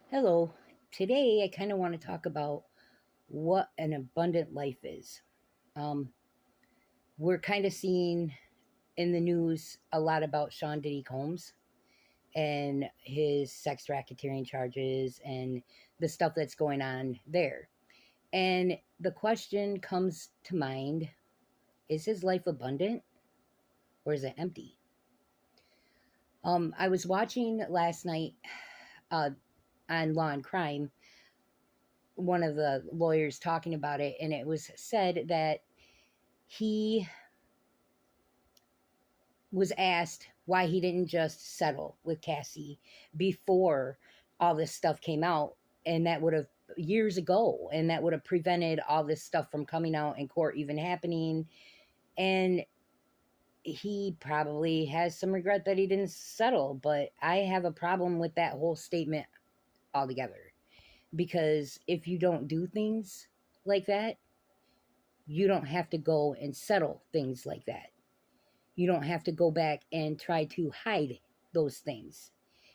Hello. Today, I kind of want to talk about what an abundant life is. Um, we're kind of seeing in the news a lot about Sean Diddy Combs and his sex racketeering charges and the stuff that's going on there. And the question comes to mind, is his life abundant or is it empty? I was watching last night uh, on Law and Crime, one of the lawyers talking about it, and it was said that he was asked why he didn't just settle with Cassie before all this stuff came out, and that would have years ago, and that would have prevented all this stuff from coming out in court even happening. And he probably has some regret that he didn't settle, but I have a problem with that whole statement altogether, because if you don't do things like that, you don't have to go and settle things like that. You don't have to go back and try to hide those things.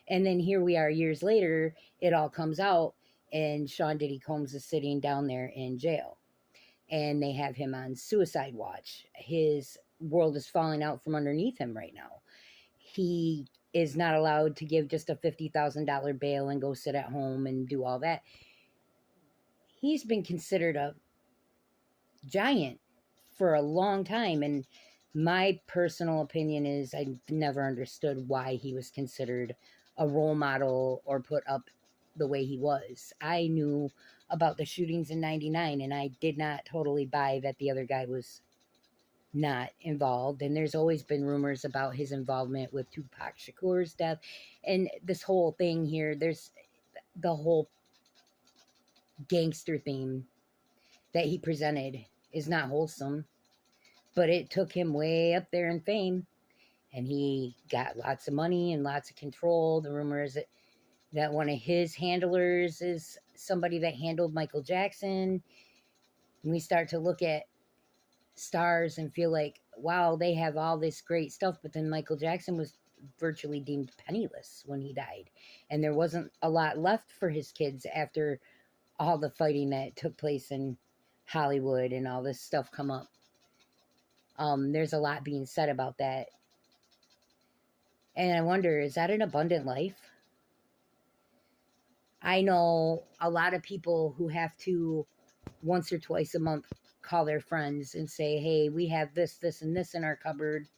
And then here we are years later, it all comes out, and Sean Diddy Combs is sitting down there in jail. And they have him on suicide watch. His world is falling out from underneath him right now. He is not allowed to give just a $50,000 bail and go sit at home and do all that. He's been considered a giant for a long time. And my personal opinion is I never understood why he was considered a role model or put up the way he was. I knew about the shootings in 99, and I did not totally buy that the other guy was not involved. And there's always been rumors about his involvement with Tupac Shakur's death. And this whole thing here, there's the whole gangster theme that he presented is not wholesome, but it took him way up there in fame, and he got lots of money and lots of control. The rumor is that one of his handlers is somebody that handled Michael Jackson. And we start to look at stars and feel like, wow, they have all this great stuff, but then Michael Jackson was virtually deemed penniless when he died. And there wasn't a lot left for his kids after all the fighting that took place in Hollywood and all this stuff come up. There's a lot being said about that. And I wonder, is that an abundant life? I know a lot of people who have to once or twice a month call their friends and say, hey, we have this, this, and this in our cupboard.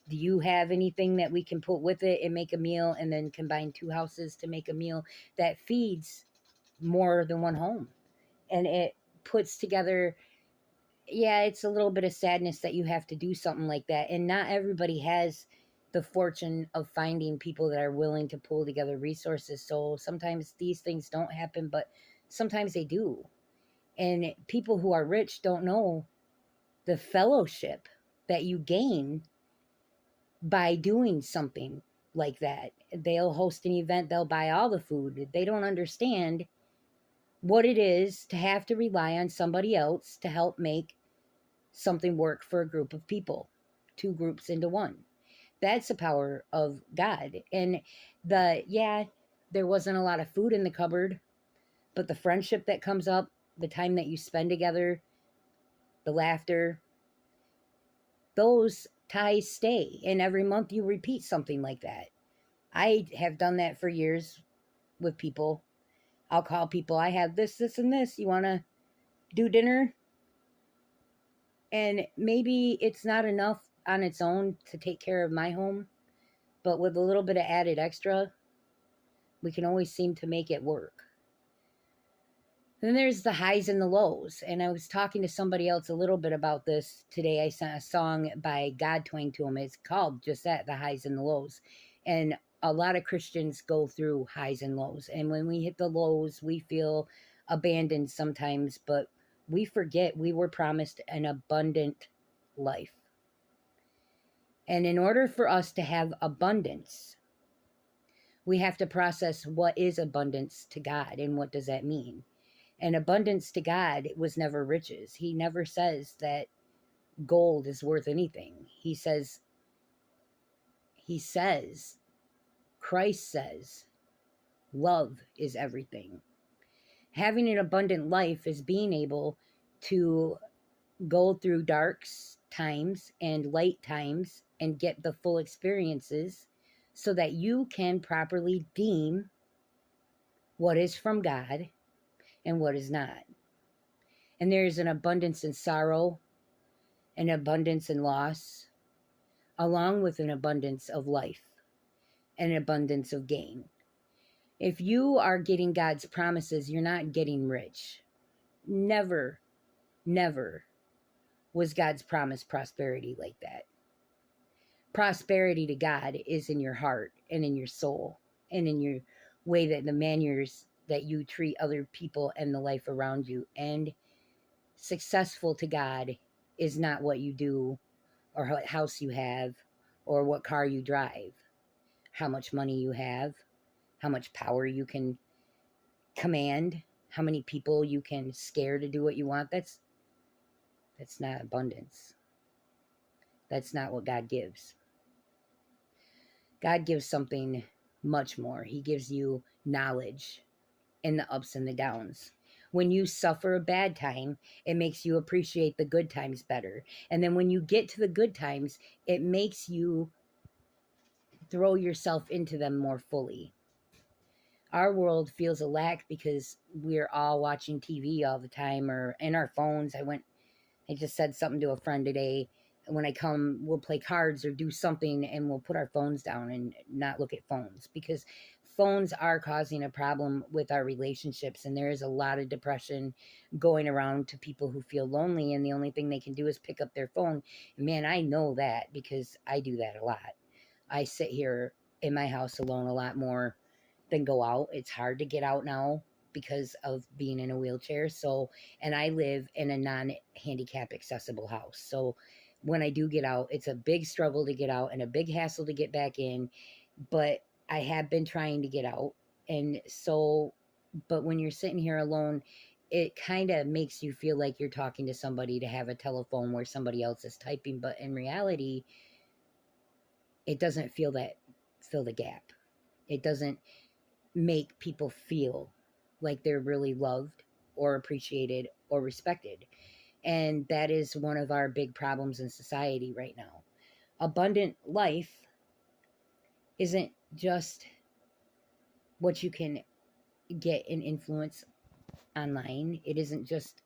Do you have anything that we can put with it and make a meal, and then combine two houses to make a meal that feeds more than one home? And it puts together, yeah, it's a little bit of sadness that you have to do something like that. And not everybody has the fortune of finding people that are willing to pull together resources. So sometimes these things don't happen, but sometimes they do. And people who are rich don't know the fellowship that you gain by doing something like that. They'll host an event, they'll buy all the food. They don't understand what it is to have to rely on somebody else to help make something work for a group of people, two groups into one. That's the power of God. And yeah, there wasn't a lot of food in the cupboard, but the friendship that comes up, the time that you spend together, the laughter, those ties stay. And every month you repeat something like that. I have done that for years with people. I'll call people, I have this, this, and this. You want to do dinner? And maybe it's not enough on its own to take care of my home, but with a little bit of added extra, we can always seem to make it work. Then there's the highs and the lows. And I was talking to somebody else a little bit about this today. I sent a song by God Twang to him. It's called just that, the highs and the lows. And a lot of Christians go through highs and lows. And when we hit the lows, we feel abandoned sometimes, but we forget we were promised an abundant life. And in order for us to have abundance, we have to process what is abundance to God and what does that mean. And abundance to God was never riches. He never says that gold is worth anything. He says, Christ says Love is everything. Having an abundant life is being able to go through dark times and light times and get the full experiences so that you can properly deem what is from God and what is not. And there is an abundance in sorrow, an abundance in loss, along with an abundance of life, and an abundance of gain. If you are getting God's promises, you're not getting rich. Never, never was God's promise prosperity like that. Prosperity to God is in your heart and in your soul and in your way that the manners that you treat other people and the life around you. And successful to God is not what you do or what house you have or what car you drive, how much money you have, how much power you can command, how many people you can scare to do what you want. That's not abundance. That's not what God gives. God gives something much more. He gives you knowledge in the ups and the downs. When you suffer a bad time, it makes you appreciate the good times better. And then when you get to the good times, it makes you throw yourself into them more fully. Our world feels a lack because we're all watching TV all the time or in our phones. I just said something to a friend today. When I come, we'll play cards or do something and we'll put our phones down and not look at phones because phones are causing a problem with our relationships. And there is a lot of depression going around to people who feel lonely. And the only thing they can do is pick up their phone. And man, I know that because I do that a lot. I sit here in my house alone a lot more than go out. It's hard to get out now because of being in a wheelchair. So, and I live in a non-handicap accessible house. So when I do get out, it's a big struggle to get out and a big hassle to get back in. But I have been trying to get out. And so, but when you're sitting here alone, it kind of makes you feel like you're talking to somebody to have a telephone where somebody else is typing. But in reality, it doesn't fill the gap. It doesn't make people feel like they're really loved or appreciated or respected. And that is one of our big problems in society right now. Abundant life isn't just what you can get and influence online. It isn't just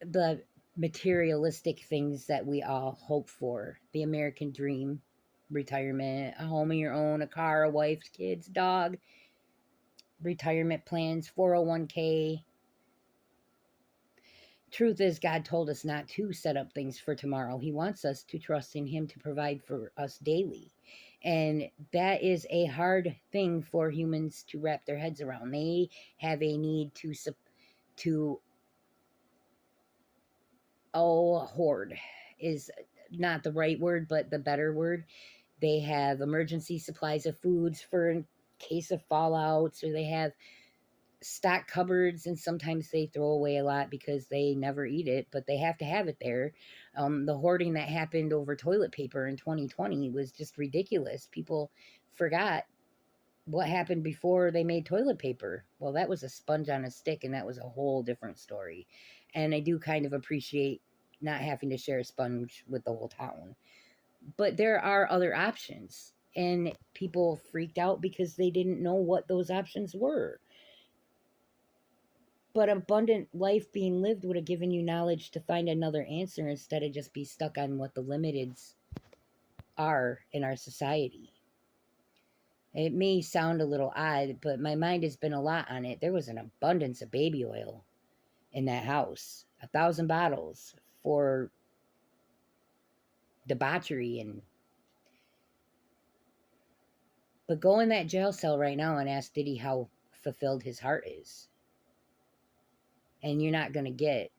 the materialistic things that we all hope for. The American dream, retirement, a home of your own, a car, a wife, kids, dog, retirement plans, 401k. Truth is, God told us not to set up things for tomorrow. He wants us to trust in Him to provide for us daily. And that is a hard thing for humans to wrap their heads around. They have a need to hoard is not the right word, but the better word. They have emergency supplies of foods for in case of fallouts, or they have stock cupboards, and sometimes they throw away a lot because they never eat it, but they have to have it there. The hoarding that happened over toilet paper in 2020 was just ridiculous. People forgot what happened before they made toilet paper. Well, that was a sponge on a stick, and that was a whole different story. And I do kind of appreciate not having to share a sponge with the whole town. But there are other options, and people freaked out because they didn't know what those options were. But abundant life being lived would have given you knowledge to find another answer instead of just be stuck on what the limiteds are in our society. It may sound a little odd, but my mind has been a lot on it. There was an abundance of baby oil in that house, 1,000 bottles for debauchery. But go in that jail cell right now and ask Diddy how fulfilled his heart is. And you're not going to get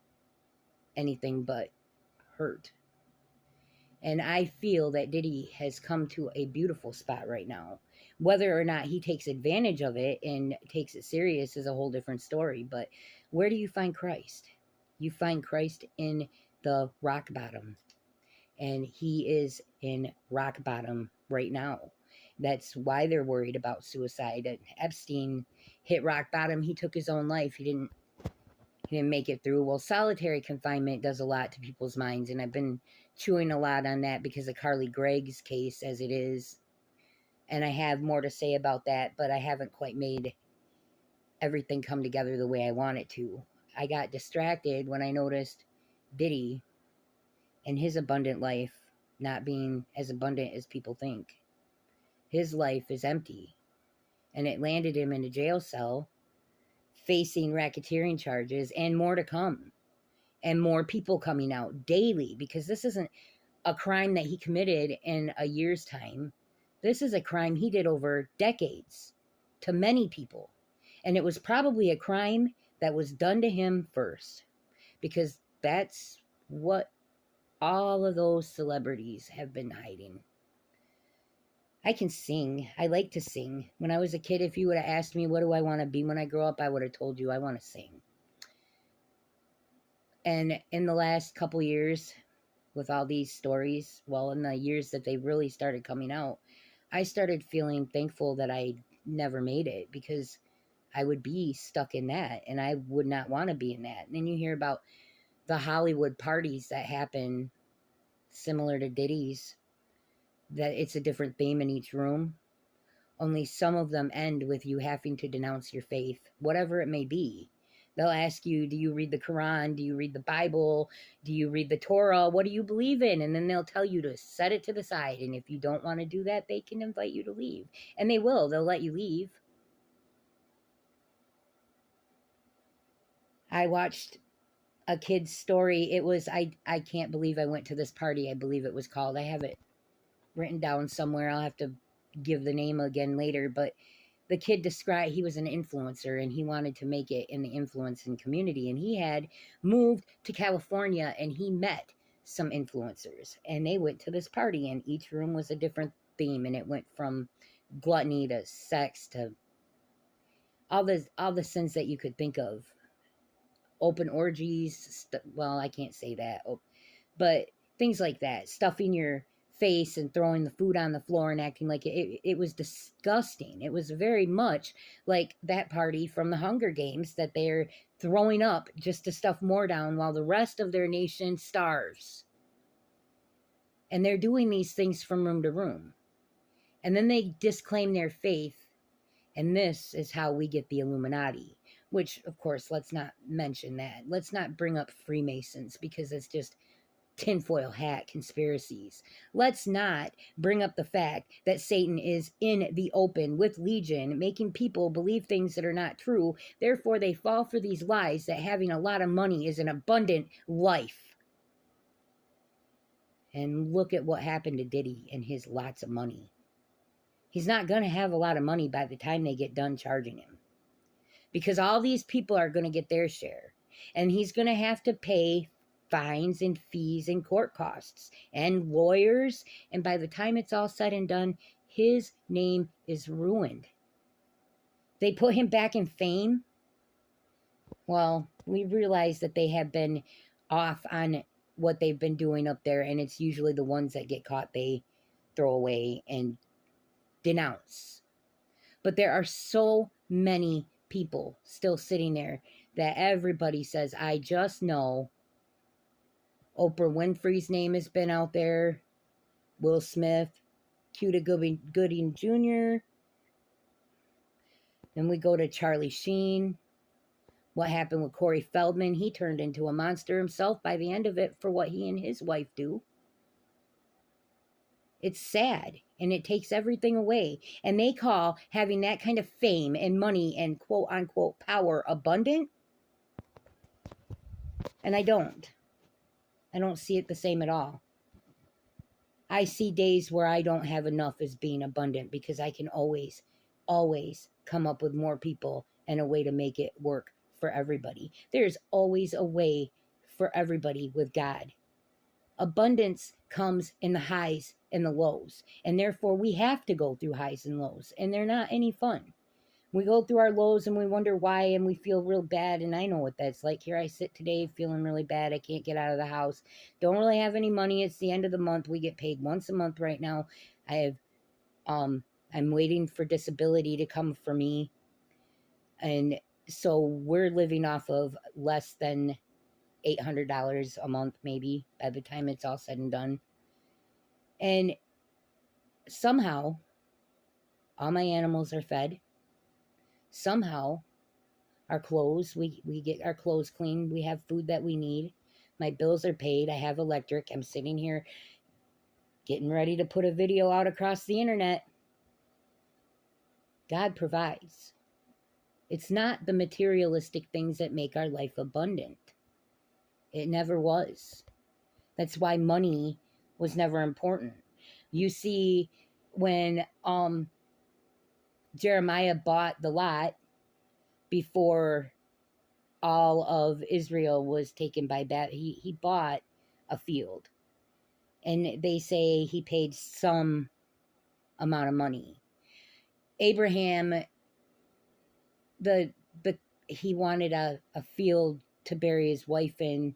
anything but hurt. And I feel that Diddy has come to a beautiful spot right now. Whether or not he takes advantage of it and takes it serious is a whole different story. But where do you find Christ? You find Christ in the rock bottom. And he is in rock bottom right now. That's why they're worried about suicide. Epstein hit rock bottom. He took his own life. He didn't make it through. Well, solitary confinement does a lot to people's minds, and I've been chewing a lot on that because of Carly Gregg's case as it is. And I have more to say about that, but I haven't quite made everything come together the way I want it to. I got distracted when I noticed Diddy and his abundant life not being as abundant as people think. His life is empty, and it landed him in a jail cell facing racketeering charges and more to come, and more people coming out daily, because this isn't a crime that he committed in a year's time. This is a crime he did over decades to many people. And it was probably a crime that was done to him first, because that's what all of those celebrities have been hiding. I can sing. I like to sing. When I was a kid, if you would have asked me, what do I want to be when I grow up, I would have told you I want to sing. And in the last couple years, with all these stories, well, in the years that they really started coming out, I started feeling thankful that I never made it, because I would be stuck in that, and I would not want to be in that. And then you hear about the Hollywood parties that happen similar to Diddy's, that it's a different theme in each room. Only some of them end with you having to denounce your faith, whatever it may be. They'll ask you, do you read the Quran? Do you read the Bible? Do you read the Torah? What do you believe in? And then they'll tell you to set it to the side. And if you don't want to do that, they can invite you to leave. And they will. They'll let you leave. I watched a kid's story. It was, I can't believe I went to this party. I believe it was called. I have it written down somewhere. I'll have to give the name again later. But the kid described, he was an influencer and he wanted to make it in the influencing community. And he had moved to California and he met some influencers. And they went to this party and each room was a different theme. And it went from gluttony to sex to all the sins that you could think of. Open orgies, well, I can't say that, but things like that. Stuffing your face and throwing the food on the floor and acting like it was disgusting. It was very much like that party from the Hunger Games that they're throwing up just to stuff more down while the rest of their nation starves. And they're doing these things from room to room. And then they disclaim their faith, and this is how we get the Illuminati. Which, of course, let's not mention that. Let's not bring up Freemasons, because it's just tinfoil hat conspiracies. Let's not bring up the fact that Satan is in the open with Legion, making people believe things that are not true. Therefore, they fall for these lies that having a lot of money is an abundant life. And look at what happened to Diddy and his lots of money. He's not going to have a lot of money by the time they get done charging him, because all these people are going to get their share, and he's going to have to pay fines and fees and court costs and lawyers. And by the time it's all said and done, his name is ruined. They put him back in fame. Well, we realize that they have been off on what they've been doing up there, and it's usually the ones that get caught they throw away and denounce. But there are so many people still sitting there that everybody says, I just know. Oprah Winfrey's name has been out there. Will Smith, Cuda Gooding Jr. Then we go to Charlie Sheen. What happened with Corey Feldman? He turned into a monster himself by the end of it for what he and his wife do. It's sad, and it takes everything away. And they call having that kind of fame and money and quote-unquote power abundant. And I don't see it the same at all. I see days where I don't have enough as being abundant, because I can always come up with more people and a way to make it work for everybody. There's always a way for everybody with God. Abundance comes in the highs and the lows, and therefore we have to go through highs and lows, and they're not any fun. We go through our lows and we wonder why, and we feel real bad, and I know what that's like. Here I sit today feeling really bad. I can't get out of the house. Don't really have any money. It's the end of the month. We get paid once a month right now. I have I'm waiting for disability to come for me. And so we're living off of less than $800 a month, maybe, by the time it's all said and done. And somehow, all my animals are fed. Somehow, our clothes, we get our clothes clean. We have food that we need. My bills are paid. I have electric. I'm sitting here getting ready to put a video out across the internet. God provides. It's not the materialistic things that make our life abundant. It never was. That's why money was never important. You see, when Jeremiah bought the lot before all of Israel was taken by Babylon, he bought a field. And they say he paid some amount of money. Abraham, the he wanted a field to bury his wife in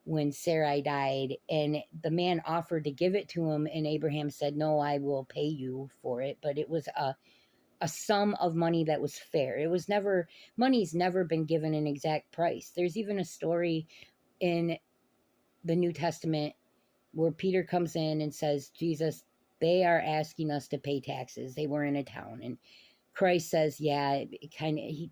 when Sarai died, and the man offered to give it to him, and Abraham said, no, I will pay you for it. But it was a sum of money that was fair. It was never, money's never been given an exact price. There's even a story in the New Testament where Peter comes in and says, Jesus, they are asking us to pay taxes. They were in a town, and Christ says, yeah,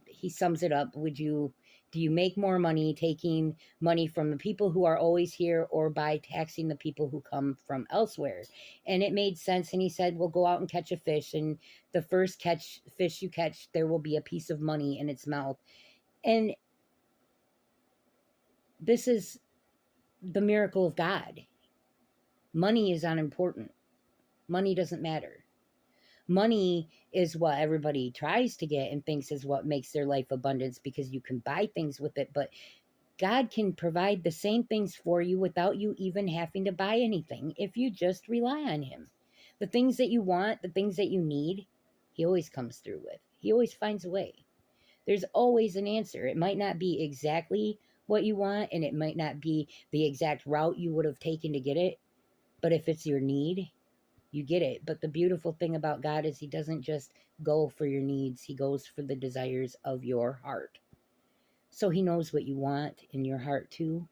he sums it up. Do you make more money taking money from the people who are always here, or by taxing the people who come from elsewhere? And it made sense. And he said, well, go out and catch a fish, and the first fish you catch, there will be a piece of money in its mouth. And this is the miracle of God. Money is unimportant. Money doesn't matter. Money is what everybody tries to get and thinks is what makes their life abundance, because you can buy things with it. But God can provide the same things for you without you even having to buy anything if you just rely on him. The things that you want, the things that you need, he always comes through with. He always finds a way. There's always an answer. It might not be exactly what you want, and it might not be the exact route you would have taken to get it. But if it's your need, you get it. But the beautiful thing about God is he doesn't just go for your needs. He goes for the desires of your heart. So he knows what you want in your heart too.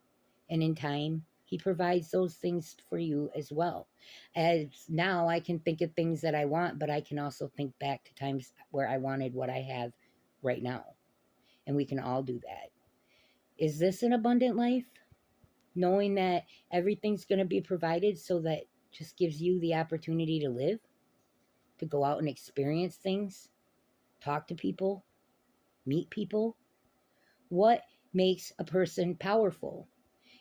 And in time, he provides those things for you as well. As now I can think of things that I want, but I can also think back to times where I wanted what I have right now. And we can all do that. Is this an abundant life? Knowing that everything's going to be provided, so that just gives you the opportunity to live, to go out and experience things, talk to people, meet people. What makes a person powerful?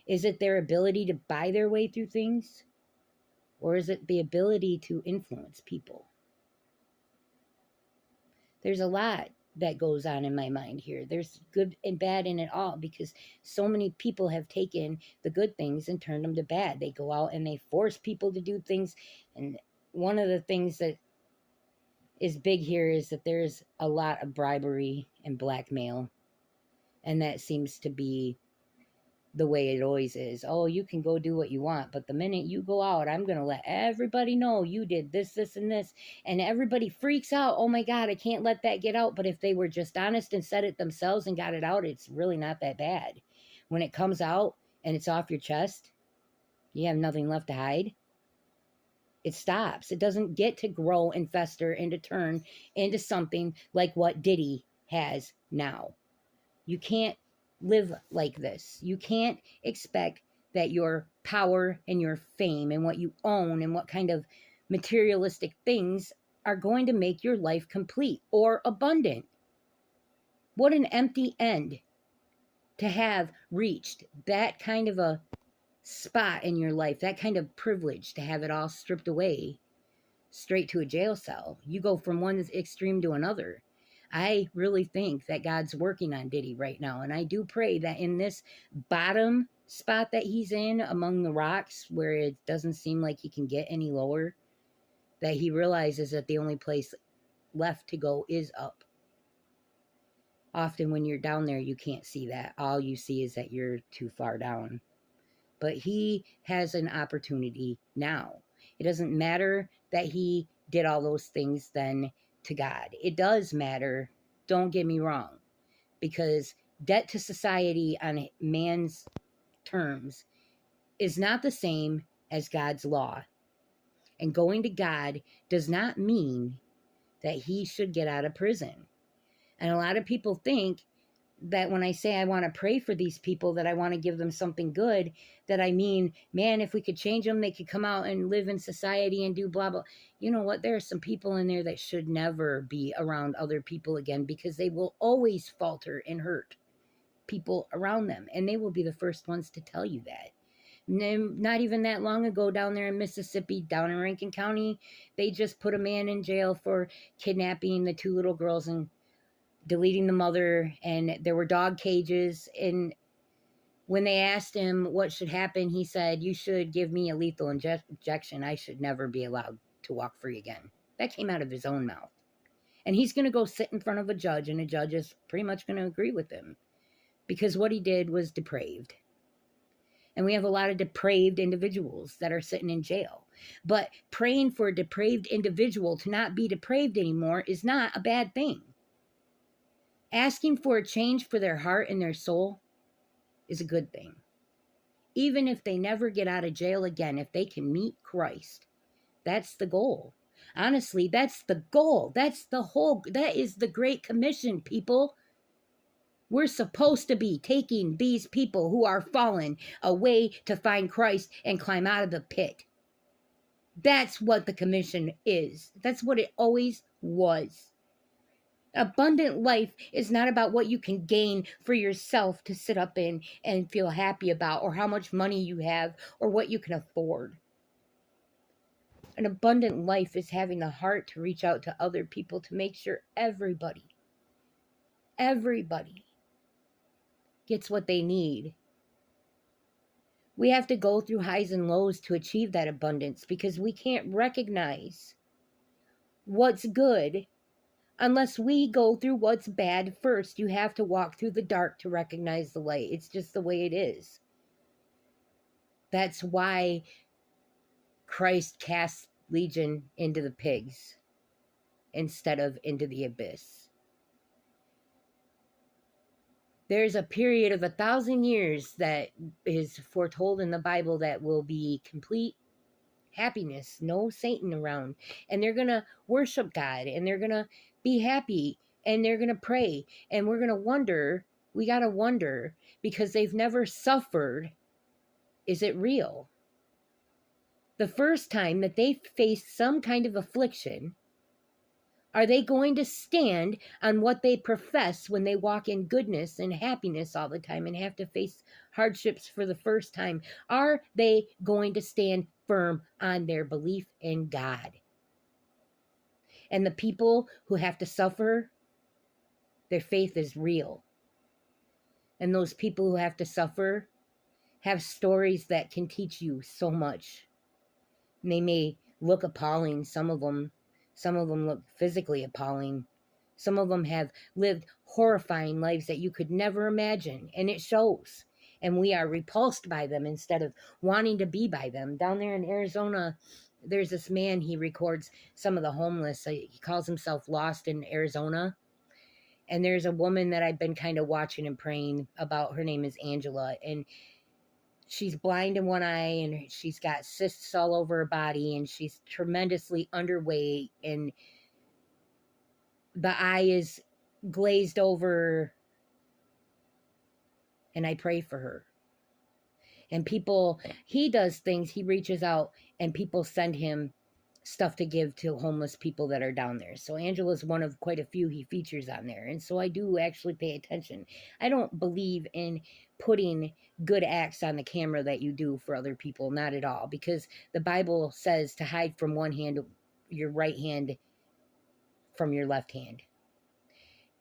Is it their ability to buy their way through things? Or is it the ability to influence people? There's a lot that goes on in my mind here. There's good and bad in it all, because so many people have taken the good things and turned them to bad. They go out and they force people to do things. And one of the things that is big here is that there's a lot of bribery and blackmail. And that seems to be the way it always is. Oh, you can go do what you want, but the minute you go out, I'm going to let everybody know you did this, this, and this. And everybody freaks out. Oh my God, I can't let that get out. But if they were just honest and said it themselves and got it out, it's really not that bad. When it comes out and it's off your chest, you have nothing left to hide. It stops. It doesn't get to grow and fester and to turn into something like what Diddy has now. You can't live like this. You can't expect that your power and your fame and what you own and what kind of materialistic things are going to make your life complete or abundant. What an empty end to have reached that kind of a spot in your life, that kind of privilege, to have it all stripped away straight to a jail cell. You go from one extreme to another. I really think that God's working on Diddy right now. And I do pray that in this bottom spot that he's in among the rocks, where it doesn't seem like he can get any lower, that he realizes that the only place left to go is up. Often when you're down there, you can't see that. All you see is that you're too far down. But he has an opportunity now. It doesn't matter that he did all those things then to God. It does matter. Don't get me wrong, because debt to society on man's terms is not the same as God's law. And going to God does not mean that he should get out of prison. And a lot of people think that when I say I want to pray for these people, that I want to give them something good, that I mean, man, if we could change them, they could come out and live in society and do blah, blah. You know what? There are some people in there that should never be around other people again, because they will always falter and hurt people around them. And they will be the first ones to tell you that. Not even that long ago, down there in Mississippi, down in Rankin County, they just put a man in jail for kidnapping the 2 little girls and deleting the mother, and there were dog cages. And when they asked him what should happen, he said, you should give me a lethal injection. I should never be allowed to walk free again. That came out of his own mouth. And he's going to go sit in front of a judge, and a judge is pretty much going to agree with him, because what he did was depraved. And we have a lot of depraved individuals that are sitting in jail. But praying for a depraved individual to not be depraved anymore is not a bad thing. Asking for a change for their heart and their soul is a good thing. Even if they never get out of jail again, if they can meet Christ, that's the goal. Honestly, that's the goal. That is the Great Commission, people. We're supposed to be taking these people who are fallen away to find Christ and climb out of the pit. That's what the commission is. That's what it always was. Abundant life is not about what you can gain for yourself to sit up in and feel happy about, or how much money you have, or what you can afford. An abundant life is having the heart to reach out to other people to make sure everybody gets what they need. We have to go through highs and lows to achieve that abundance, because we can't recognize what's good unless we go through what's bad first. You have to walk through the dark to recognize the light. It's just the way it is. That's why Christ cast Legion into the pigs instead of into the abyss. There's a period of 1,000 years that is foretold in the Bible that will be complete happiness, no Satan around. And they're going to worship God, and they're going to be happy, and they're going to pray. And we're going to wonder, we got to wonder, because they've never suffered, is it real? The first time that they faced some kind of affliction, are they going to stand on what they profess when they walk in goodness and happiness all the time and have to face hardships for the first time? Are they going to stand firm on their belief in God? And the people who have to suffer, their faith is real. And those people who have to suffer have stories that can teach you so much. And they may look appalling, some of them look physically appalling. Some of them have lived horrifying lives that you could never imagine, and it shows. And we are repulsed by them instead of wanting to be by them. Down there in Arizona, there's this man, he records some of the homeless. He calls himself Lost in Arizona. And there's a woman that I've been kind of watching and praying about. Her name is Angela, and she's blind in one eye, and she's got cysts all over her body, and she's tremendously underweight, and the eye is glazed over. And I pray for her. And people, he does things, he reaches out, and people send him stuff to give to homeless people that are down there. So Angela's one of quite a few he features on there. And so I do actually pay attention. I don't believe in putting good acts on the camera that you do for other people, not at all, because the Bible says to hide from one hand your right hand from your left hand.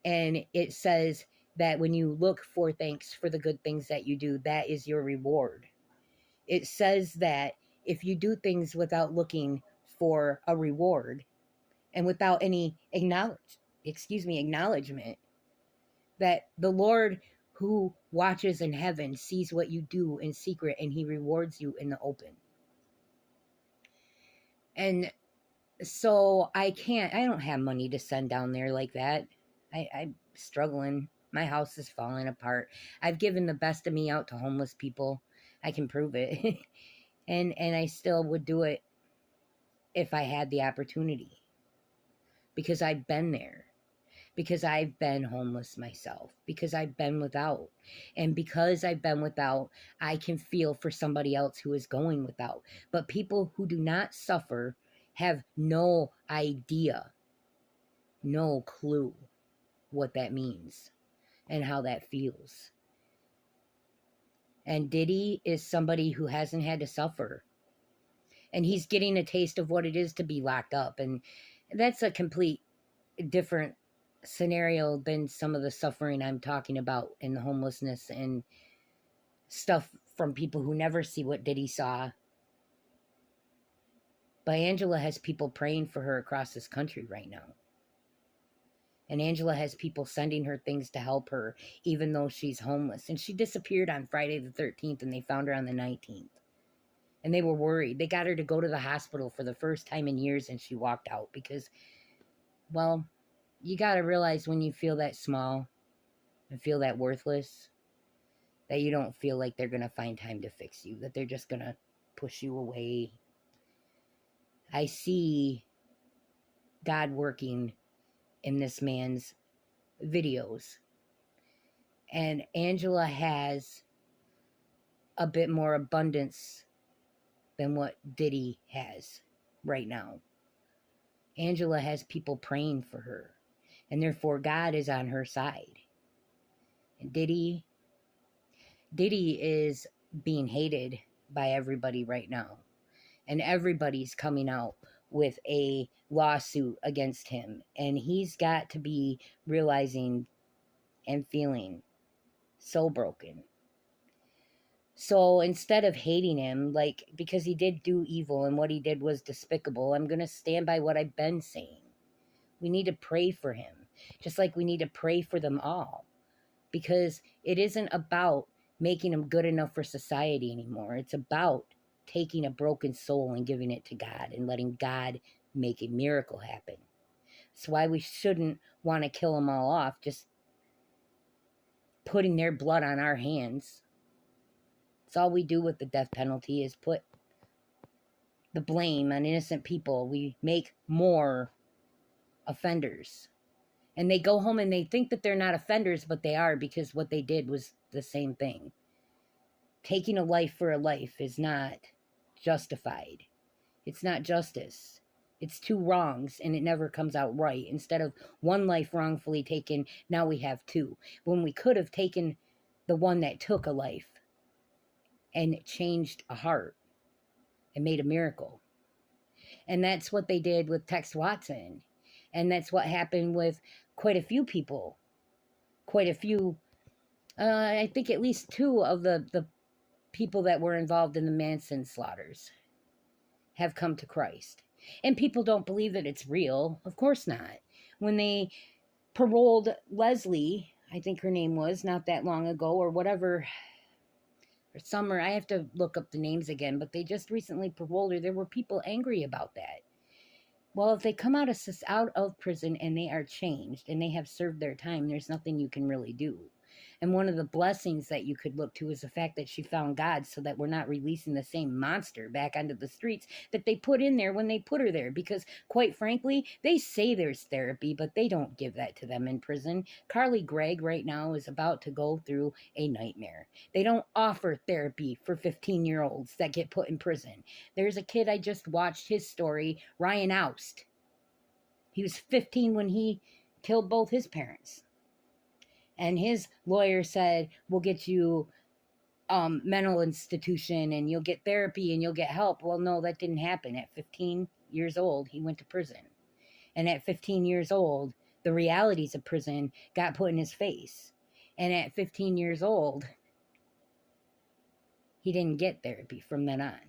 And it says that when you look for thanks for the good things that you do, that is your reward. It says that if you do things without looking for a reward and without any acknowledgement, that the Lord who watches in heaven sees what you do in secret, and he rewards you in the open. And So I don't have money to send down there like that. I'm struggling. My house is falling apart. I've given the best of me out to homeless people. I can prove it. And I still would do it if I had the opportunity, because I've been there, because I've been homeless myself, because I've been without. And because I've been without, I can feel for somebody else who is going without. But people who do not suffer have no idea, no clue what that means and how that feels. And Diddy is somebody who hasn't had to suffer. And he's getting a taste of what it is to be locked up. And that's a complete different scenario than some of the suffering I'm talking about in the homelessness and stuff from people who never see what Diddy saw. But Angela has people praying for her across this country right now. And Angela has people sending her things to help her, even though she's homeless. And she disappeared on Friday the 13th, and they found her on the 19th. And they were worried. They got her to go to the hospital for the first time in years, and she walked out because, well, you got to realize when you feel that small and feel that worthless, that you don't feel like they're going to find time to fix you, that they're just going to push you away. I see God working in this man's videos. And Angela has a bit more abundance than what Diddy has right now. Angela has people praying for her, and therefore God is on her side. And Diddy is being hated by everybody right now. And everybody's coming out with a lawsuit against him. And he's got to be realizing and feeling so broken. So instead of hating him, like, because he did do evil and what he did was despicable, I'm going to stand by what I've been saying. We need to pray for him, just like we need to pray for them all. Because it isn't about making him good enough for society anymore. It's about taking a broken soul and giving it to God and letting God make a miracle happen. That's why we shouldn't want to kill them all off, just putting their blood on our hands. That's all we do with the death penalty, is put the blame on innocent people. We make more offenders. And they go home and they think that they're not offenders, but they are, because what they did was the same thing. Taking a life for a life is not justified. It's not justice. It's two wrongs, and it never comes out right. Instead of one life wrongfully taken, now we have two. When we could have taken the one that took a life and changed a heart and made a miracle. And that's what they did with Tex Watson. And that's what happened with quite a few people. Quite a few, I think at least two of the people that were involved in the Manson slaughters have come to Christ. And people don't believe that it's real. Of course not. When they paroled Leslie, I think her name was, not that long ago, or whatever, or summer, I have to look up the names again, but they just recently paroled her. There were people angry about that. Well, if they come out of prison and they are changed and they have served their time, there's nothing you can really do. And one of the blessings that you could look to is the fact that she found God, so that we're not releasing the same monster back onto the streets that they put in there when they put her there. Because quite frankly, they say there's therapy, but they don't give that to them in prison. Carly Gregg right now is about to go through a nightmare. They don't offer therapy for 15-year-olds that get put in prison. There's a kid, I just watched his story, Ryan Oust. He was 15 when he killed both his parents. And his lawyer said, we'll get you mental institution and you'll get therapy and you'll get help. Well, no, that didn't happen. At 15 years old, he went to prison. And at 15 years old, the realities of prison got put in his face. And at 15 years old, he didn't get therapy from then on.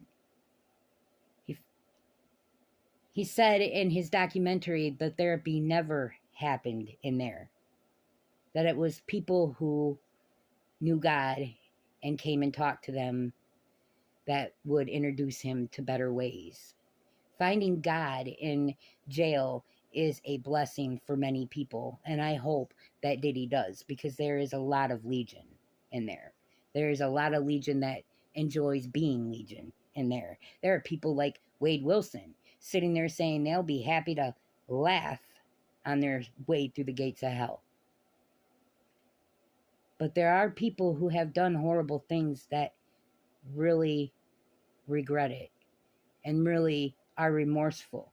He said in his documentary that therapy never happened in there. That it was people who knew God and came and talked to them that would introduce him to better ways. Finding God in jail is a blessing for many people, and I hope that Diddy does, because there is a lot of Legion in there. There is a lot of Legion that enjoys being Legion in there. There are people like Wade Wilson sitting there saying they'll be happy to laugh on their way through the gates of hell. But there are people who have done horrible things that really regret it and really are remorseful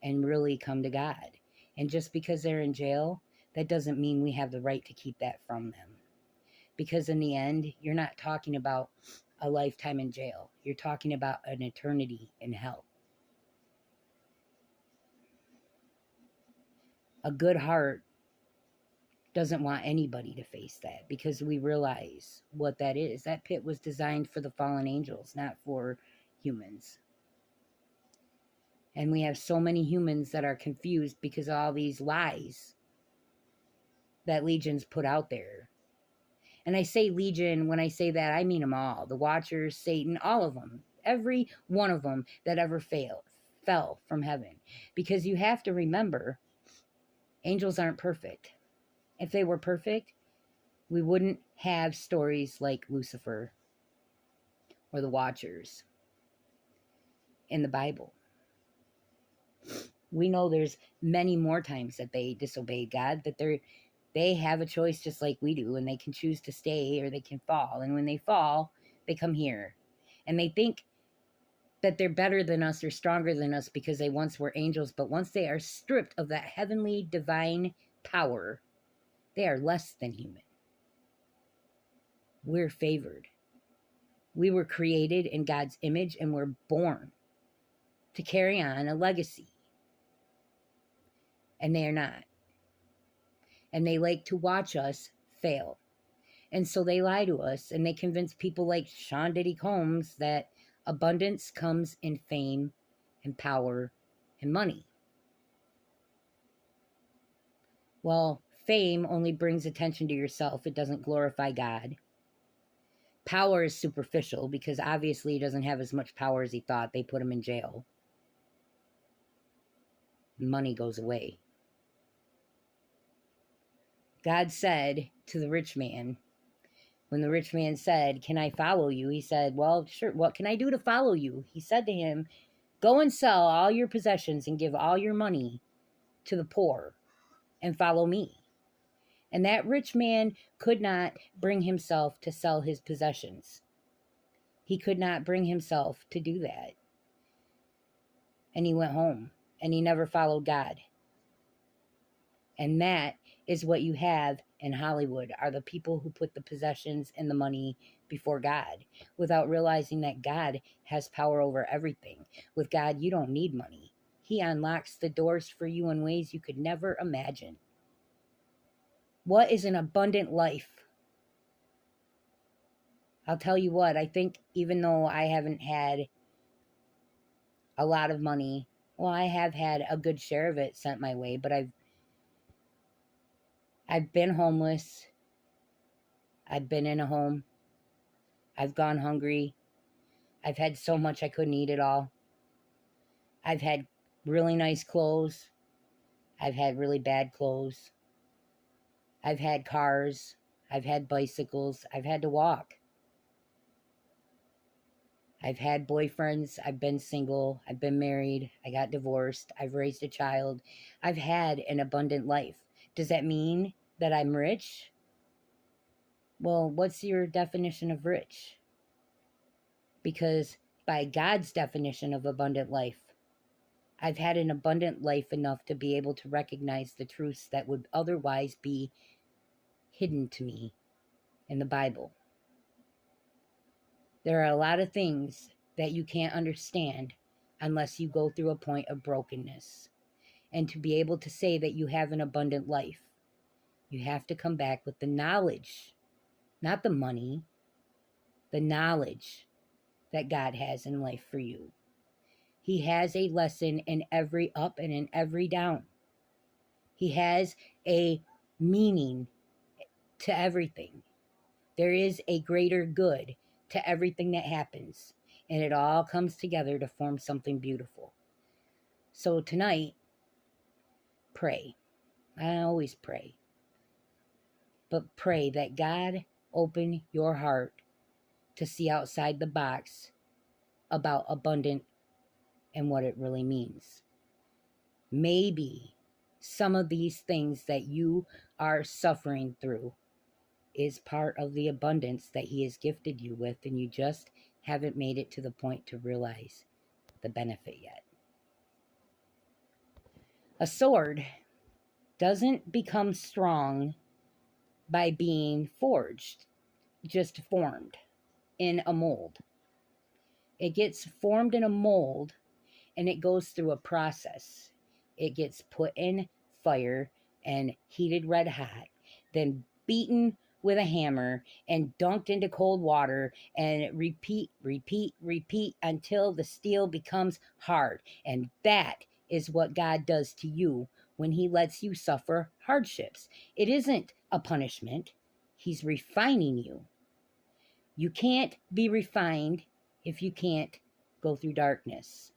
and really come to God. And just because they're in jail, that doesn't mean we have the right to keep that from them. Because in the end, you're not talking about a lifetime in jail. You're talking about an eternity in hell. A good heart doesn't want anybody to face that, because we realize what that is. That pit was designed for the fallen angels, not for humans. And we have so many humans that are confused because of all these lies that Legion's put out there. And I say Legion, when I say that, I mean them all. The Watchers, Satan, all of them. Every one of them that ever fell from heaven. Because you have to remember, angels aren't perfect. If they were perfect, we wouldn't have stories like Lucifer or the Watchers in the Bible. We know there's many more times that they disobeyed God, that they have a choice just like we do, and they can choose to stay or they can fall. And when they fall, they come here. And they think that they're better than us or stronger than us because they once were angels, but once they are stripped of that heavenly divine power, they are less than human. We're favored. We were created in God's image and we're born to carry on a legacy. And they are not. And they like to watch us fail. And so they lie to us, and they convince people like Sean Diddy Combs that abundance comes in fame and power and money. Well, fame only brings attention to yourself. It doesn't glorify God. Power is superficial because obviously he doesn't have as much power as he thought. They put him in jail. Money goes away. God said to the rich man, when the rich man said, "Can I follow you?" He said, "Well, sure. What can I do to follow you?" He said to him, "Go and sell all your possessions and give all your money to the poor and follow me." And that rich man could not bring himself to sell his possessions. He could not bring himself to do that. And he went home and he never followed God. And that is what you have in Hollywood, are the people who put the possessions and the money before God without realizing that God has power over everything. With God, you don't need money. He unlocks the doors for you in ways you could never imagine. What is an abundant life? I'll tell you what, I think even though I haven't had a lot of money, well, I have had a good share of it sent my way, but I've been homeless. I've been in a home. I've gone hungry. I've had so much I couldn't eat it all. I've had really nice clothes. I've had really bad clothes. I've had cars. I've had bicycles. I've had to walk. I've had boyfriends. I've been single. I've been married. I got divorced. I've raised a child. I've had an abundant life. Does that mean that I'm rich? Well, what's your definition of rich? Because by God's definition of abundant life, I've had an abundant life enough to be able to recognize the truths that would otherwise be hidden to me in the Bible. There are a lot of things that you can't understand unless you go through a point of brokenness. And to be able to say that you have an abundant life, you have to come back with the knowledge, not the money, the knowledge that God has in life for you. He has a lesson in every up and in every down. He has a meaning to everything. There is a greater good to everything that happens, and it all comes together to form something beautiful. So tonight, pray. I always pray. But pray that God open your heart to see outside the box about abundant and what it really means. Maybe some of these things that you are suffering through is part of the abundance that He has gifted you with, and you just haven't made it to the point to realize the benefit yet. A sword doesn't become strong by being forged, just formed in a mold. It gets formed in a mold and it goes through a process. It gets put in fire and heated red hot, then beaten with a hammer and dunked into cold water, and repeat, repeat, repeat until the steel becomes hard. And that is what God does to you when He lets you suffer hardships. It isn't a punishment, He's refining you. You can't be refined if you can't go through darkness.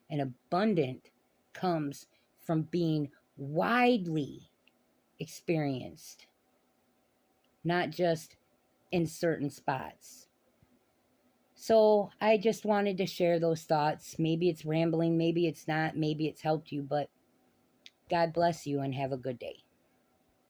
And abundant comes from being widely experienced, not just in certain spots. So I just wanted to share those thoughts. Maybe it's rambling, maybe it's not, maybe it's helped you, but God bless you and have a good day.